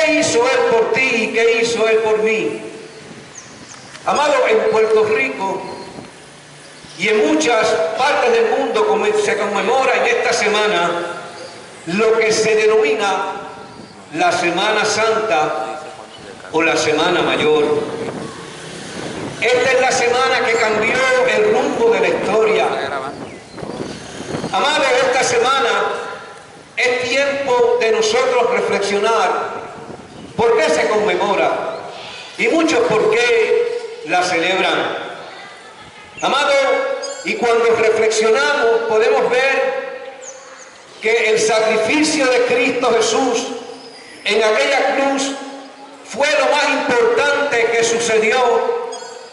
¿qué hizo Él por ti y qué hizo Él por mí? Amado, en Puerto Rico y en muchas partes del mundo se conmemora en esta semana lo que se denomina la Semana Santa o la Semana Mayor. Esta es la semana que cambió el rumbo de la historia. Amado, esta semana es tiempo de nosotros reflexionar por qué se conmemora y muchos por qué la celebran. Amado, y cuando reflexionamos podemos ver que el sacrificio de Cristo Jesús en aquella cruz fue lo más importante que sucedió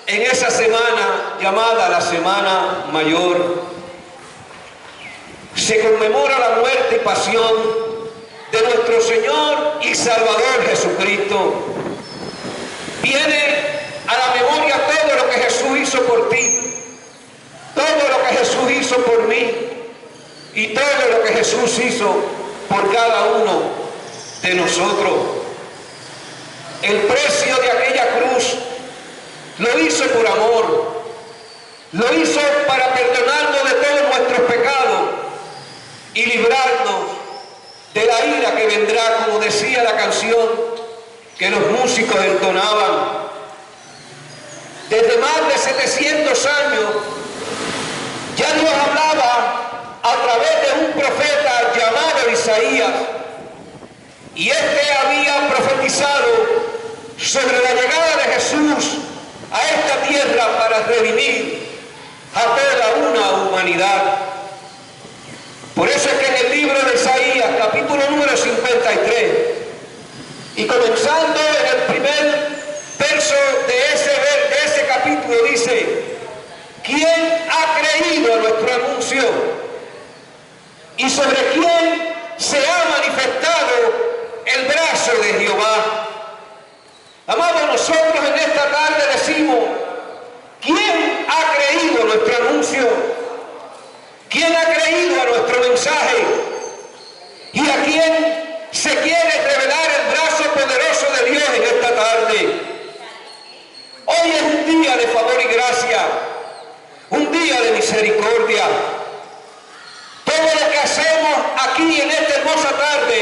en esa semana llamada la Semana Mayor. Se conmemora la muerte y pasión de nuestro Señor y Salvador Jesucristo. Viene a la memoria todo lo que Jesús hizo por ti, todo lo que Jesús hizo por mí y todo lo que Jesús hizo por cada uno de nosotros. El precio de aquella cruz lo hizo por amor, lo hizo para perdonarnos de todos nuestros pecados y librarnos de la ira que vendrá, como decía la canción que los músicos entonaban. Desde más de 700 años ya Dios hablaba a través de un profeta llamado Isaías, y este había profetizado sobre la llegada de Jesús a esta tierra para redimir a toda una humanidad. Por eso es que en el libro de Isaías, capítulo número 53, y comenzando en el primer verso de ese capítulo, dice: ¿quién ha creído a nuestro anuncio? ¿Y sobre quién se ha manifestado el brazo de Jehová? Amados, nosotros en esta tarde decimos: ¿quién ha creído a nuestro anuncio? ¿Quién ha creído a nuestro mensaje? ¿Y a quién se quiere revelar el brazo poderoso de Dios en esta tarde? Hoy es un día de favor y gracia, un día de misericordia. Todo lo que hacemos aquí en esta hermosa tarde,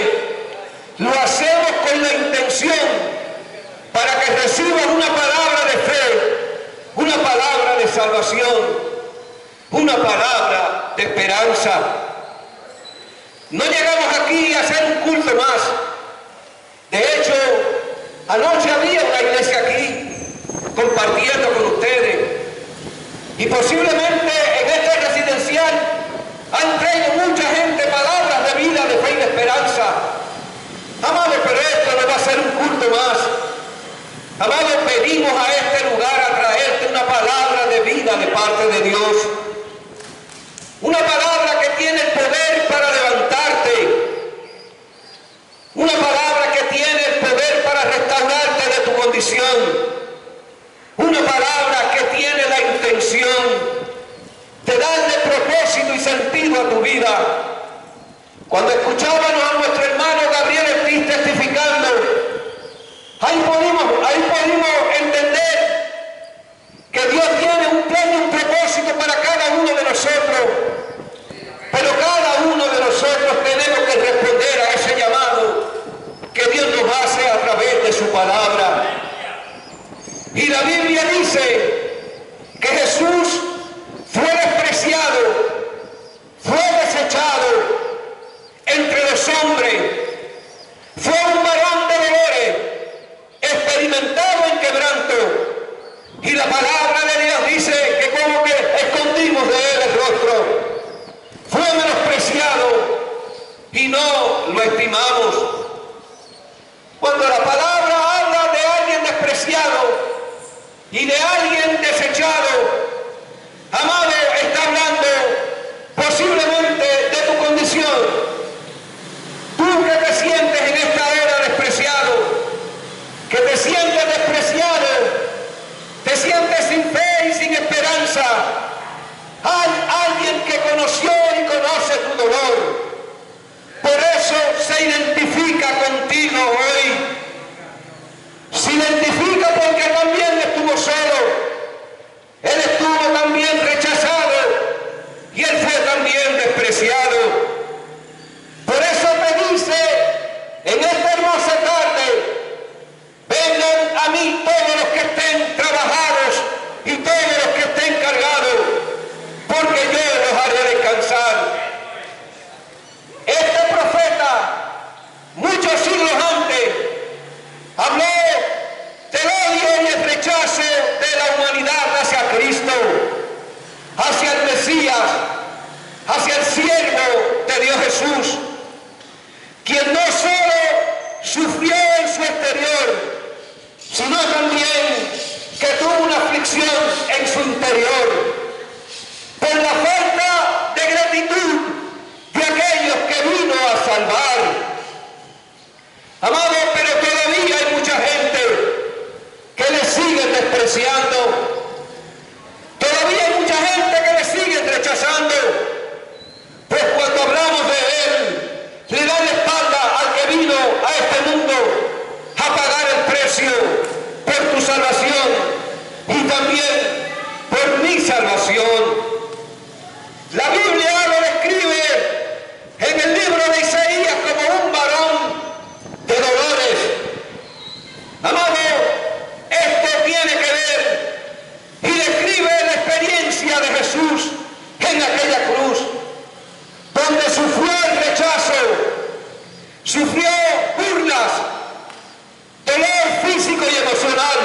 lo hacemos con la intención para que recibas una palabra de fe, una palabra de salvación, una palabra de esperanza. No llegamos aquí a hacer un culto más. De hecho, anoche había una iglesia aquí compartiendo con ustedes, y posiblemente en este residencial han traído mucha gente palabras de vida, de fe y de esperanza. Amado, pero esto no va a ser un culto más. Amado, venimos a este lugar a traerte una palabra de vida de parte de Dios. Una palabra que tiene el poder para levantarte. Una palabra que tiene el poder para restaurarte de tu condición. Una palabra que tiene la intención de darle propósito y sentido a tu vida. Cuando escuchábamos a nuestro hermano Gabriel Ortiz testificando, ahí pudimos entender que Dios tiene un plan y un propósito para cada uno de nosotros, pero cada uno de nosotros tenemos que responder a ese llamado que Dios nos hace a través de su palabra. Y la Biblia dice que Jesús fue despreciado, fue desechado entre los hombres, fue un varón de dolores, experimentado en quebranto, y la palabra de Dios dice que como que escondimos de él el rostro, fue menospreciado y no lo estimamos. Cuando la palabra habla de alguien despreciado y de alguien desechado, amado, está hablando posiblemente de tu condición. Tú que te sientes en esta hora despreciado, que te sientes despreciado, te sientes sin fe y sin esperanza, hay alguien que conoció y conoce tu dolor. Por eso se identifica contigo hoy sino también que tuvo una aflicción en su interior por la falta de gratitud de aquellos que vino a salvar. Amado, pero todavía hay mucha gente que le siguen despreciando. Todavía hay mucha gente que le siguen rechazando. Pues cuando hablamos de Él, le da la espalda al que vino a este mundo a pagar el precio por tu salvación y también por mi salvación. La Biblia lo describe en el libro de Isaías como un varón de dolores. Amado, esto tiene que ver y describe la experiencia de Jesús en aquella cruz, donde sufrió el rechazo, sufrió burlas, dolor físico y emocional,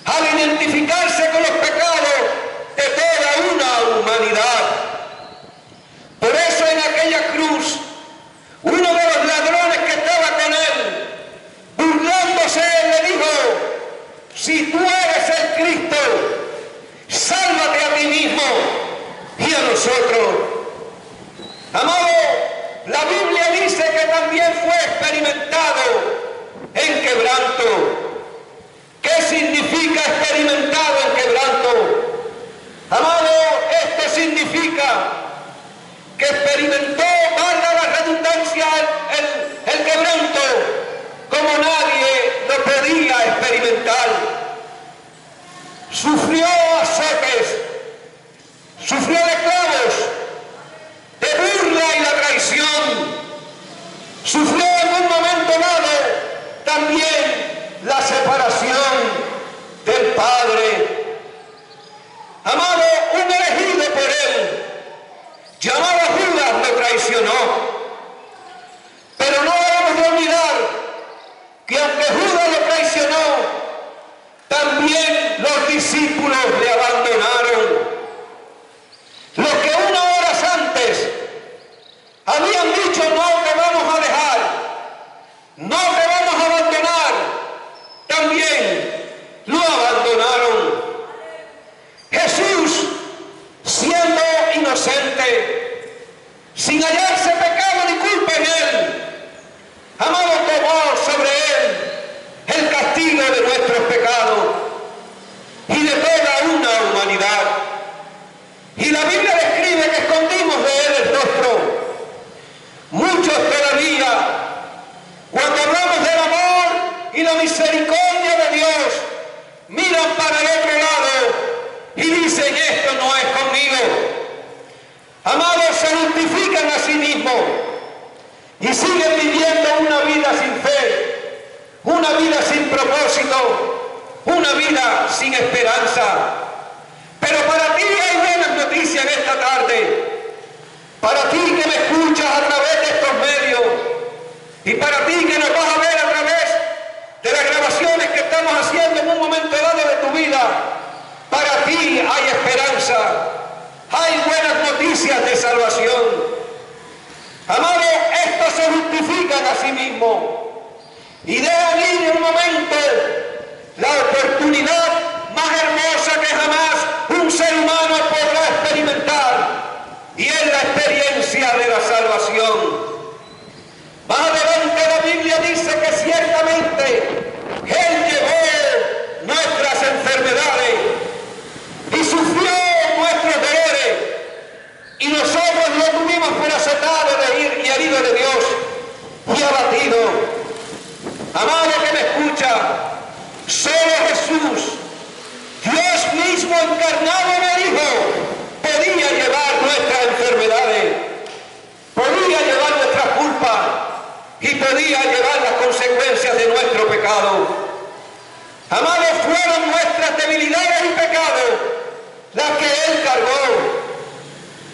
al identificarse con los pecados de toda una humanidad. Por eso en aquella cruz, uno de los ladrones que estaba con él, burlándose, le dijo: si tú eres el Cristo, sálvate a ti mismo y a nosotros. Amado, la Biblia dice que también fue experimentado en quebranto. ¿Qué significa experimentado en quebranto? Amado, esto significa que experimentó, valga la redundancia, el quebranto como nadie lo podía experimentar. Sufrió azotes, sufrió de clavos, de burla y la traición. Sufrió en un momento dado también la separación del Padre. Amado, un elegido por Él, llamado Judas, lo traicionó. Pero no debemos de olvidar que aunque Judas lo traicionó, también los discípulos le abandonaron. Los que unas horas antes habían dicho: no te vamos a dejar, no te vamos a abandonar, también lo abandonaron. Jesús, siendo inocente, sin hallarse pecado ni culpa en Él, amado, tomó sobre Él el castigo de nuestros pecados y de toda una humanidad. Y la Biblia describe que escondimos de Él el rostro. Muchos todavía, cuando hablamos del amor y la misericordia de Dios, miran para el otro lado y dicen: esto no es conmigo. Amados, se justifican a sí mismos y siguen viviendo una vida sin fe, una vida sin propósito, una vida sin esperanza. Pero para ti hay buenas noticias en esta tarde. Para ti que me escuchas a través de estos medios y para ti que nos vas a ver a través de las grabaciones que estamos haciendo en un momento dado de tu vida, para ti hay esperanza, hay buenas noticias de salvación. Amado, estos se justifican a sí mismos y dejan ir en un momento la oportunidad más hermosa que jamás un ser humano podrá experimentar, y es la experiencia de la salvación. Más adelante la Biblia dice que ciertamente Él llevó nuestras enfermedades y sufrió nuestros dolores, y nosotros lo tuvimos por azotado y herido de Dios y abatido. Amado que me escucha, solo Jesús, Dios mismo encarnado en el Hijo, podía llevar nuestras enfermedades, podía llevar nuestras culpas y podía llevar las consecuencias de nuestro pecado. Amados, fueron nuestras debilidades y pecados las que Él cargó.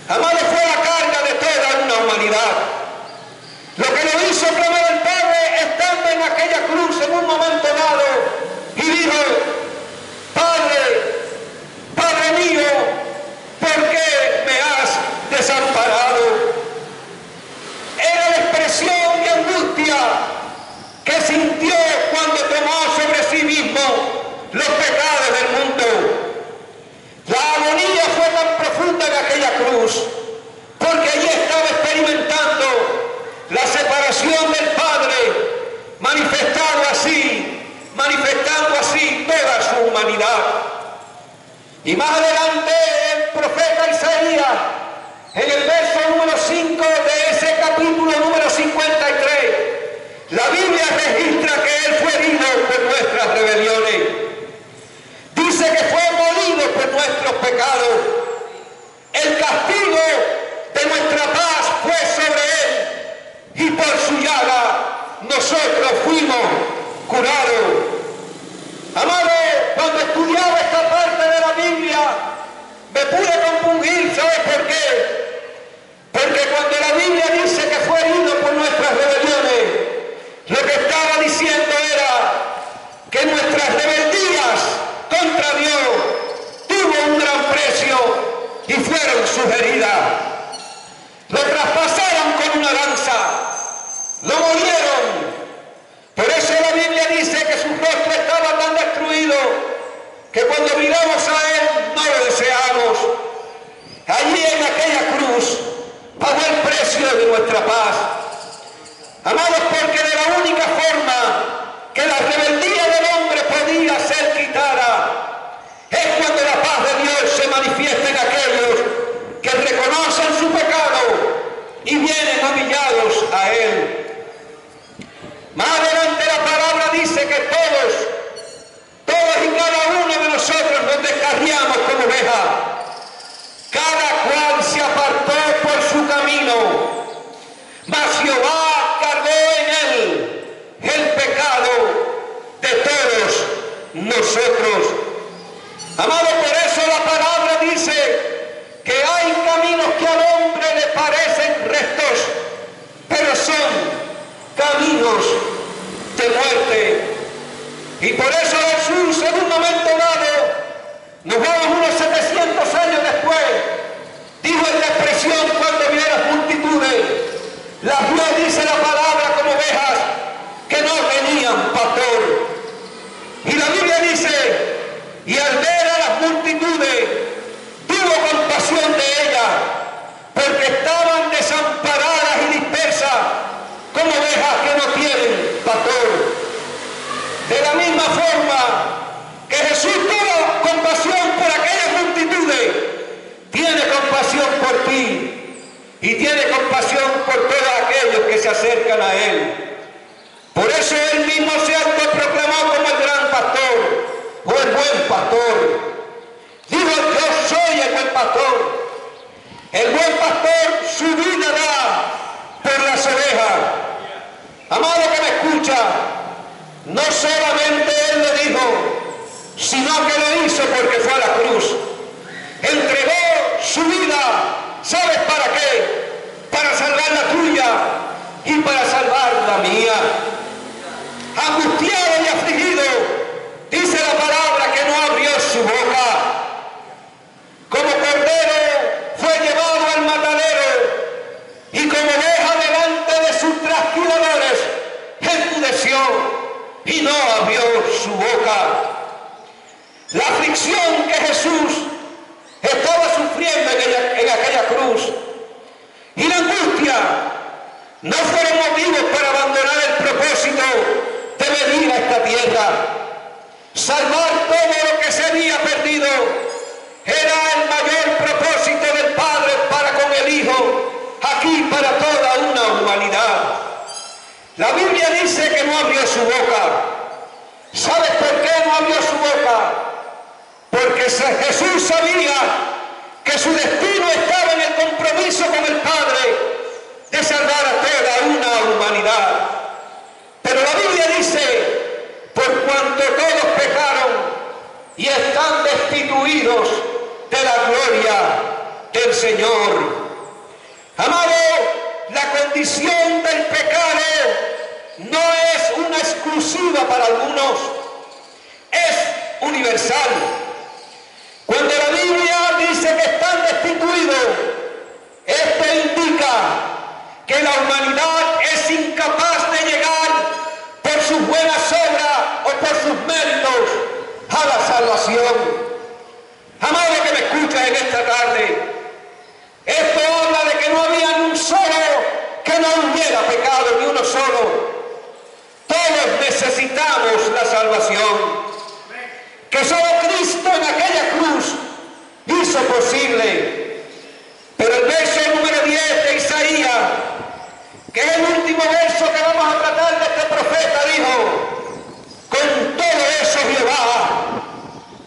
Amados, fue la carga de toda una humanidad. Lo que lo hizo clamar al Padre estando en aquella cruz en un momento dado y dijo: Padre, Padre mío, ¿por qué me has desamparado? Era la expresión de angustia que sintió cuando tomó sobre sí manifestando así toda su humanidad. Y más adelante el profeta Isaías, en el verso número 5 de ese capítulo número 53, la Biblia registra que Él fue herido por nuestras rebeliones. Dice que fue molido por nuestros pecados. El castigo de nuestra paz fue sobre Él, y por su llaga nosotros fuimos curados. Amado, cuando estudiaba esta parte de la Biblia, me pude compungir. ¿Sabe por qué? Porque cuando la Biblia dice que fue herido por nuestras rebeliones, lo que estaba diciendo era que nuestras rebeldías contra Dios tuvo un gran precio y fueron sus heridas. Lo traspasaron con una lanza, lo molieron. Por eso la Biblia dice que su rostro estaba tan destruido que cuando miramos a Él no lo deseamos. Allí en aquella cruz pagó el precio de nuestra paz. Amados, porque de la única forma que la rebeldía del hombre podía ser quitada es cuando la paz de Dios se manifiesta en aquellos que reconocen su pecado y vienen humillados a Él. Más adelante la palabra dice que todos y cada uno de nosotros nos descarriamos como ovejas. Cada cual se apartó por su camino, mas Jehová cargó en Él el pecado de todos nosotros. Amado, por eso la palabra dice que hay caminos que al hombre le parecen rectos, pero son caminos de muerte. Y por eso Jesús, en un momento dado, nos vamos unos 700 años después, dijo en la expresión cuando vio las multitudes, las vio, dice la palabra, como ovejas que no tenían pastor. Y la Biblia dice, y al ver a las multitudes, tuvo compasión de ellas, porque estaban desamparadas y dispersas, como ovejas que no tienen pastor. De la misma forma que Jesús tuvo compasión por aquellas multitudes, tiene compasión por ti y tiene compasión por todos aquellos que se acercan a Él. Por eso Él mismo se autoproclamó como el gran pastor o el buen pastor. Dijo: yo soy el buen pastor. El buen pastor su vida da por las ovejas. Amado que me escucha, no solamente Él lo dijo, sino que lo hizo porque fue a la cruz. Entregó su vida, ¿sabes para qué? Para salvar la tuya y para salvar la mía. Angustiado y afligido, dice la palabra que no abrió su boca. Como cordero fue llevado al matadero y como oveja delante de sus trasquiladores enmudeció y no abrió su boca. La aflicción que Jesús estaba sufriendo en aquella cruz y la angustia no fueron motivos para abandonar el propósito de venir a esta tierra. Salvar todo lo que se había perdido era el mayor propósito del Padre para con el Hijo, aquí para toda una humanidad. La Biblia dice que no abrió su boca. ¿Sabes por qué no abrió su boca? Porque Jesús sabía que su destino estaba en el compromiso con el Padre de salvar a toda una humanidad. Pero la Biblia dice, por cuanto todos pecaron y están destituidos de la gloria del Señor. Amado, la condición del pecado no es una exclusiva para algunos, es universal. Cuando la Biblia dice que están destituidos, esto indica que la humanidad es incapaz de llegar por sus buenas obras o por sus méritos a la salvación. Amado que me escuchas en esta tarde, esto habla de que no había ni un solo que no hubiera pecado, ni uno solo. Todos necesitamos la salvación, que solo Cristo en aquella cruz hizo posible. Pero el verso número 10 de Isaías, que es el último verso que vamos a tratar de este profeta, dijo: con todo eso Jehová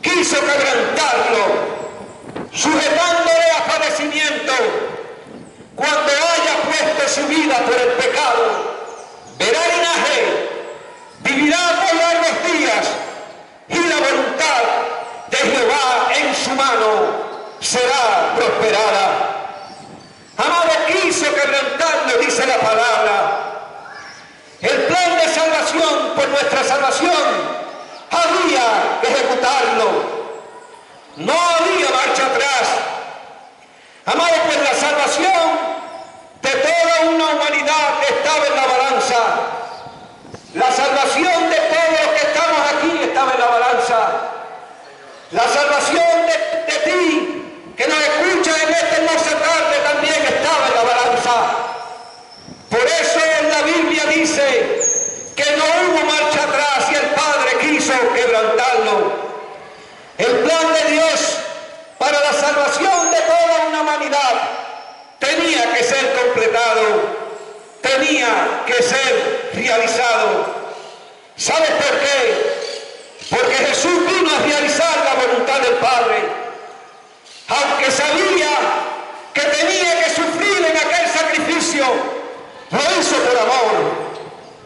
quiso quebrantarlo, sujetándole a padecimiento. Cuando haya puesto su vida por el pecado, verá linaje, vivirá por largos días, y la voluntad de Jehová en su mano será prosperada. Amado, quiso quebrantarlo, dice la palabra. El plan de salvación por nuestra salvación había que ejecutarlo. No había marcha atrás. Amado, pues la salvación de toda una humanidad estaba en la balanza. La salvación de todos los que estamos aquí estaba en la balanza. La salvación de ti, que nos escucha en esta hermosa tarde, también estaba en la balanza. Por eso la Biblia dice que no hubo marcha atrás y el Padre quiso quebrantarlo. El plan de Dios para la salvación de toda una humanidad tenía que ser completado, tenía que ser realizado. ¿Sabes por qué? Porque Jesús vino a realizar la voluntad del Padre. Aunque sabía que tenía que sufrir en aquel sacrificio, lo hizo por amor.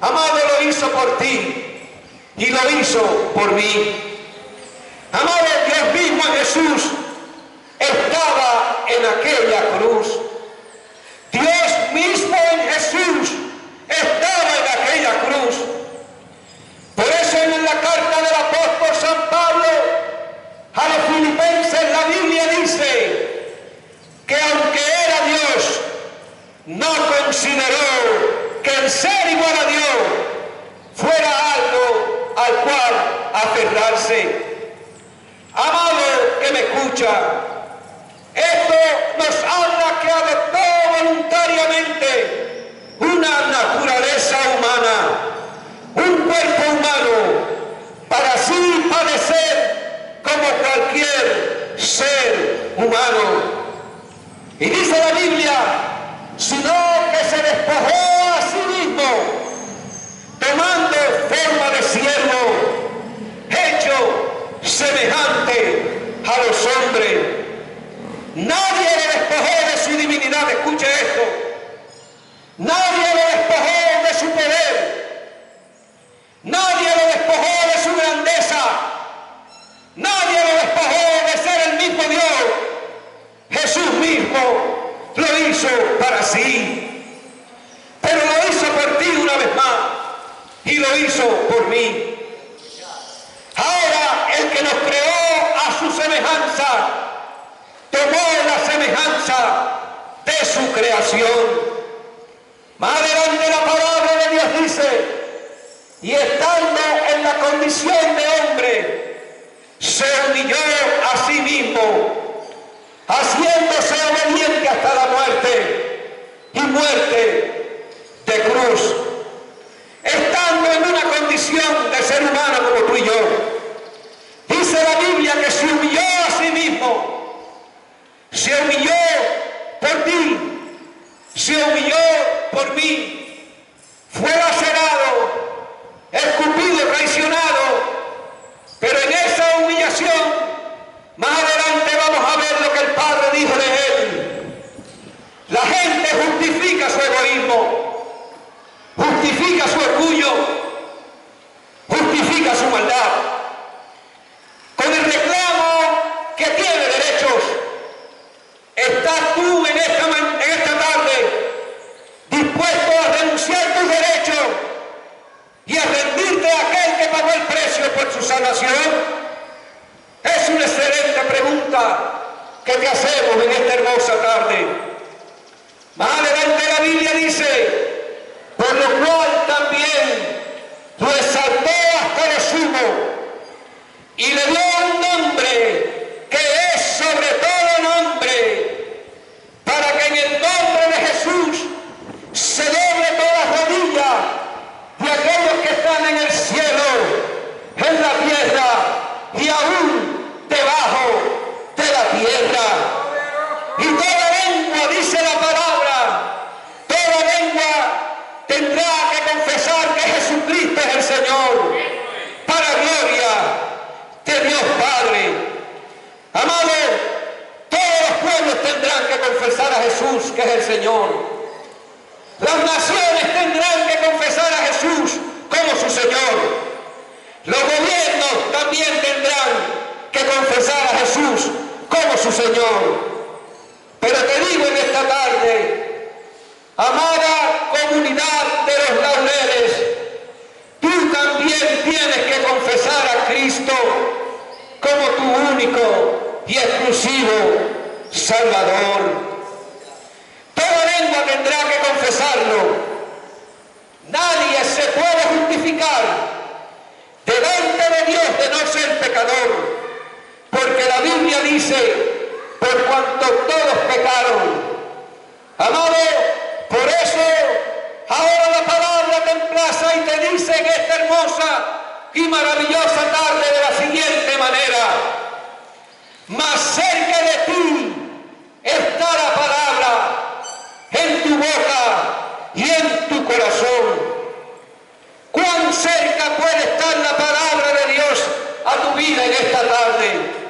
Amado, lo hizo por ti y lo hizo por mí. Amado, Dios mismo en Jesús estaba en aquella cruz. Dios mismo en Jesús estaba en aquella cruz. Por eso en la carta del apóstol San Pablo a los filipenses, la Biblia dice que aunque era Dios, no consideró que el ser igual a Dios fuera algo al cual aferrarse. Amado que me escucha, esto nos habla que adoptó voluntariamente una naturaleza humana, un cuerpo humano, para así padecer como cualquier ser humano. Y dice la Biblia, sino que se despojó a sí mismo, tomando forma de siervo, hecho semejante a los hombres. Nadie le despojó de su divinidad, escuche esto. Nadie le despojó de su poder. Nadie le despojó de su grandeza. Nadie le despojó de ser el mismo Dios. Jesús mismo lo hizo para sí. Pero lo hizo por ti una vez más. Y lo hizo por mí. Ahora el que nos creó a su semejanza tomó la semejanza de su creación. Más adelante la palabra de Dios dice: y estando en la condición de hombre, se humilló a sí mismo, haciéndose obediente hasta la muerte, y muerte de cruz. Estando en una condición de ser humano como tú y yo, dice la Biblia que se humilló a sí mismo, se humilló por ti, se humilló por mí, fue lacerado, escupido, traicionado, pero en esa humillación, más adelante vamos a ver lo que el Padre dijo de él. La gente justifica su egoísmo, justifica su orgullo, justifica su maldad, con el reclamo que tiene derechos. ¿Estás tú en esta tarde dispuesto a renunciar tus derechos y a rendirte a aquel que pagó el precio por su salvación? Es una excelente pregunta que te hacemos en esta hermosa tarde. Más adelante la Biblia dice: por lo cual también lo exaltó hasta lo sumo y le dio un nombre que es sobre todo nombre, para que en el nombre de Jesús se doble toda rodilla de aquellos que están en el cielo único y exclusivo Salvador. Toda lengua tendrá que confesarlo. Nadie se puede justificar delante de Dios de no ser pecador, porque la Biblia dice, por cuanto todos pecaron. Amado, por eso ahora la palabra te emplaza y te dice en esta hermosa y maravillosa tarde de la siguiente manera: más cerca de ti está la palabra en tu boca y en tu corazón. ¿Cuán cerca puede estar la palabra de Dios a tu vida en esta tarde?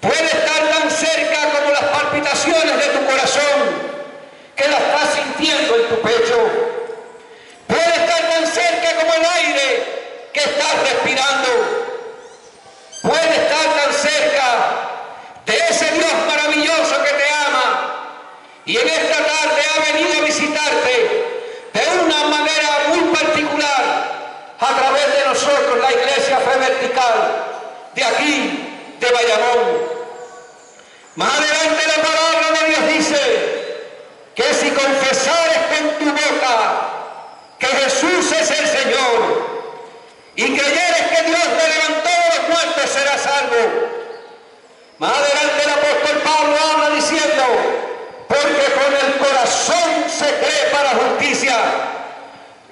Puede estar tan cerca como las palpitaciones de tu corazón, que la estás sintiendo en tu pecho. Puede estar tan cerca como el aire que estás respirando. Puede estar tan cerca de ese Dios maravilloso que te ama y en esta tarde ha venido a visitarte de una manera muy particular a través de nosotros, la Iglesia Fe Vertical de aquí, de Bayamón. Más adelante la palabra de Dios dice que si confesares con tu boca que Jesús es el Señor y creyeres que Dios le levantó de los muertos, serás salvo. Más adelante el apóstol Pablo habla diciendo, porque con el corazón se cree para justicia,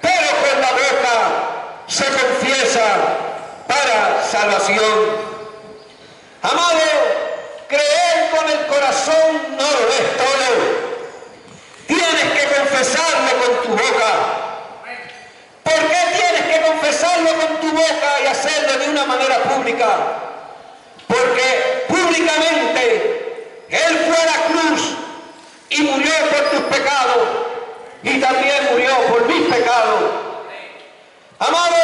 pero con la boca se confiesa para salvación. Amado, creer con el corazón no lo es todo. Tienes que confesarlo con tu boca. ¿Por qué tienes que confesarlo con tu boca y hacerlo de una manera pública? Porque públicamente Él fue a la cruz y murió por tus pecados y también murió por mis pecados. Amado,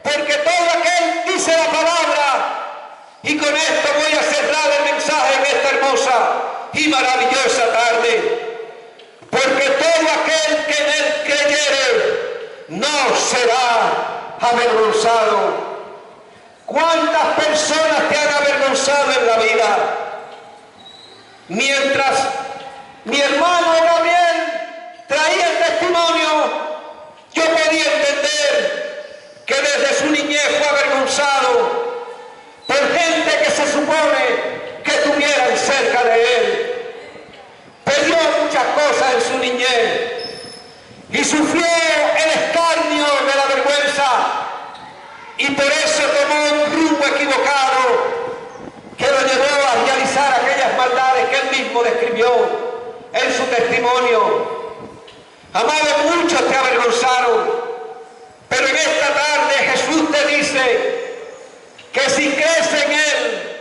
porque todo aquel dice la palabra, y con esto voy a cerrar el mensaje en esta hermosa y maravillosa tarde, porque todo aquel que en Él creyere no será avergonzado. ¿Cuántas personas te han avergonzado en la vida? Mientras mi hermano Gabriel traía el testimonio, yo podía entender que desde su niñez fue avergonzado por gente que se supone que estuvieran cerca de él. Perdió muchas cosas en su niñez y sufrió el escarnio de la vergüenza, y por eso tomó un rumbo equivocado que lo llevó a realizar aquellas maldades que él mismo describió en su testimonio. Amado, muchos te avergonzaron, pero en esta tarde Jesús te dice que si crees en Él,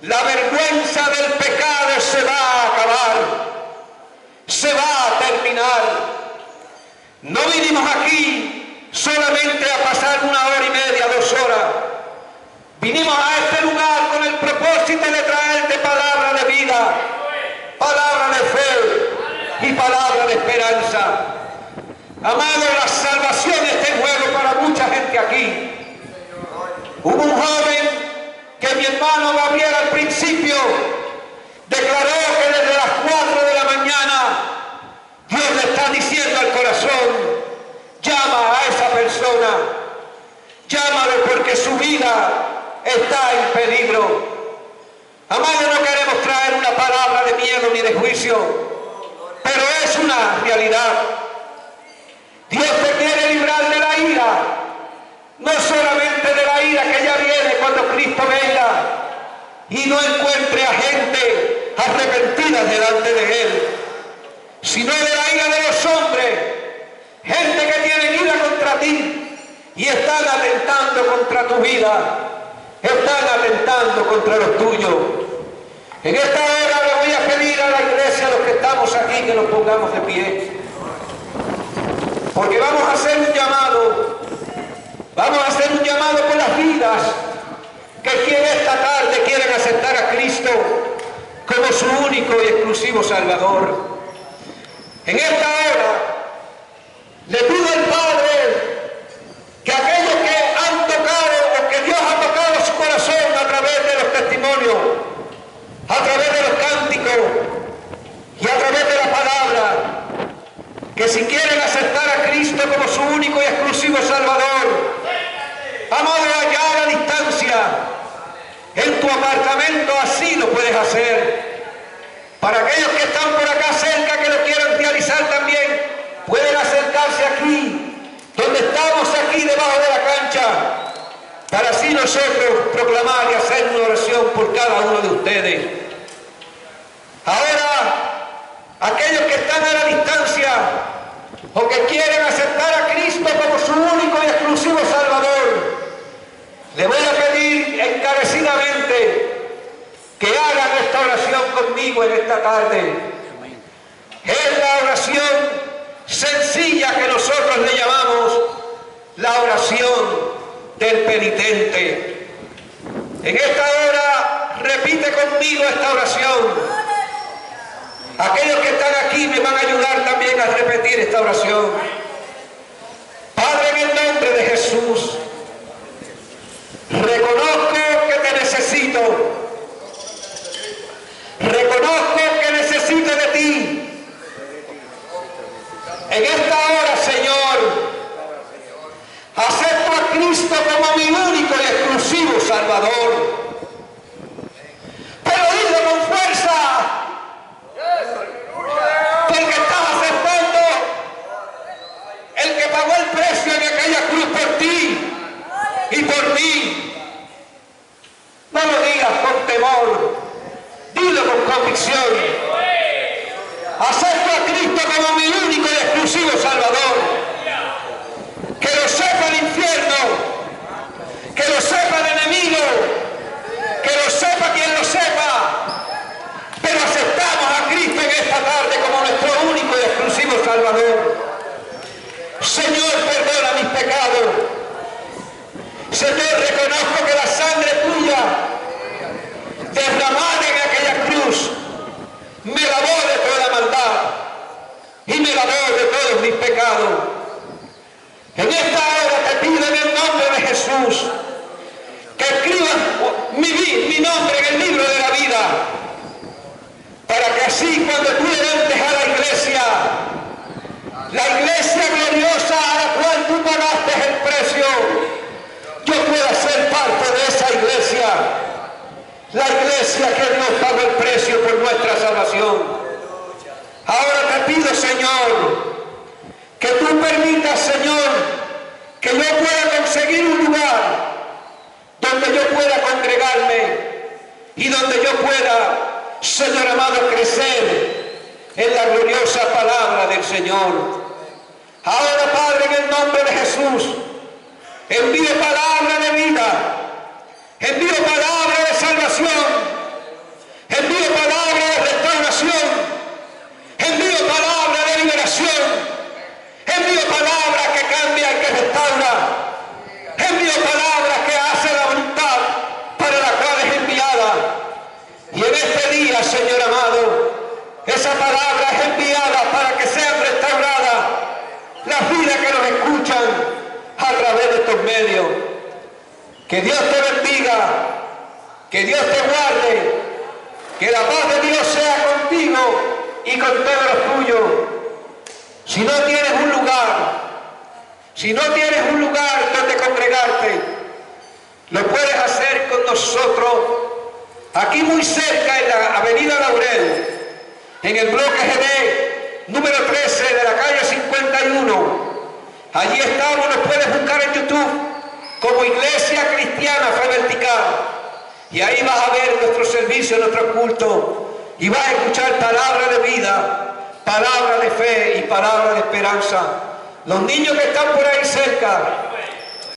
la vergüenza del pecado se va a acabar, se va a terminar. No vinimos aquí solamente a pasar 1 hora y media, 2 horas. Vinimos a este lugar con el propósito de traerte palabra de vida, palabra de fe y palabra de esperanza. Amado, la salvación está en juego para mucha gente aquí. Hubo un joven que mi hermano Gabriel al principio declaró que desde las 4 de la mañana Dios le está diciendo al corazón: llama a esa persona, llámalo porque su vida está en peligro. Amado, no queremos traer una palabra de miedo ni de juicio, pero es una realidad. Dios te quiere librar de la ira, no solamente de la ira que ya viene cuando Cristo venga y no encuentre a gente arrepentida delante de Él, sino de la ira de los hombres, gente que tiene ira contra ti y están atentando contra tu vida, están atentando contra los tuyos. En esta hora le voy a pedir a la iglesia, a los que estamos aquí, que nos pongamos de pie, porque vamos a hacer un llamado. Vamos a hacer un llamado por las vidas que esta tarde quieren aceptar a Cristo como su único y exclusivo Salvador. En esta hora le pido al Padre que aquellos que han tocado o que Dios ha tocado su corazón a través de los En tu apartamento así lo puedes hacer. Para aquellos que están por acá cerca, que lo quieran realizar también, pueden acercarse aquí, donde estamos aquí debajo de la cancha, para así nosotros proclamar y hacer una oración por cada uno de ustedes. Ahora, aquellos que están a la distancia o que quieren aceptar a Cristo como su único y exclusivo Salvador, le voy a pedir encarecidamente que hagan esta oración conmigo en esta tarde. Es la oración sencilla que nosotros le llamamos la oración del penitente. En esta hora repite conmigo esta oración. Aquellos que están aquí me van a ayudar también a repetir esta oración. Padre, en el nombre de Jesús, reconozco que te necesito. Reconozco que necesito de ti. En esta hora, Señor, acepto a Cristo como mi único y exclusivo Salvador. Pero dilo con fuerza, porque estás aceptando el que pagó el precio en aquella cruz por ti y por mí. No lo digas con temor, dilo con convicción. Acepto a Cristo como mi único y exclusivo Salvador. Que lo sepa el infierno, que lo sepa el enemigo, que lo sepa quien lo sepa, pero aceptamos a Cristo en esta tarde como nuestro único y exclusivo Salvador. Señor, perdona mis pecados. Señor, reconozco que la sangre tuya derramada en aquella cruz me lavó de toda maldad y me lavó de todos mis pecados. En esta hora te pido en el nombre de Jesús que escribas mi nombre en el libro de la vida, para que así cuando tú levantes a la iglesia gloriosa a la cual tú pagaste el precio, yo pueda ser parte de esa iglesia, la iglesia que Dios pagó el precio por nuestra salvación. Ahora te pido, Señor, que tú permitas, Señor, que yo pueda conseguir un lugar donde yo pueda congregarme y donde yo pueda, Señor amado, crecer en la gloriosa palabra del Señor. Ahora, Padre, en el nombre de Jesús, envío palabra de vida, envío palabra de salvación, envío palabra de restauración, envío palabra de liberación, envío palabra que cambia y que restaura, envío palabra que hace la voluntad para la cual es enviada. Y en este día, Señor amado, esa palabra es enviada para que sean restauradas las vidas que nos escuchan a través de estos medios. Que Dios te bendiga, que Dios te guarde, que la paz de Dios sea contigo y con todos los tuyos. Si no tienes un lugar donde congregarte, lo puedes hacer con nosotros aquí muy cerca en la avenida Laurel, en el bloque GD número 13 de la calle 51. Allí estamos, nos puedes buscar en YouTube como Iglesia Cristiana Fe Vertical, y ahí vas a ver nuestro servicio, nuestro culto, y vas a escuchar palabra de vida, palabra de fe y palabra de esperanza. Los niños que están por ahí cerca,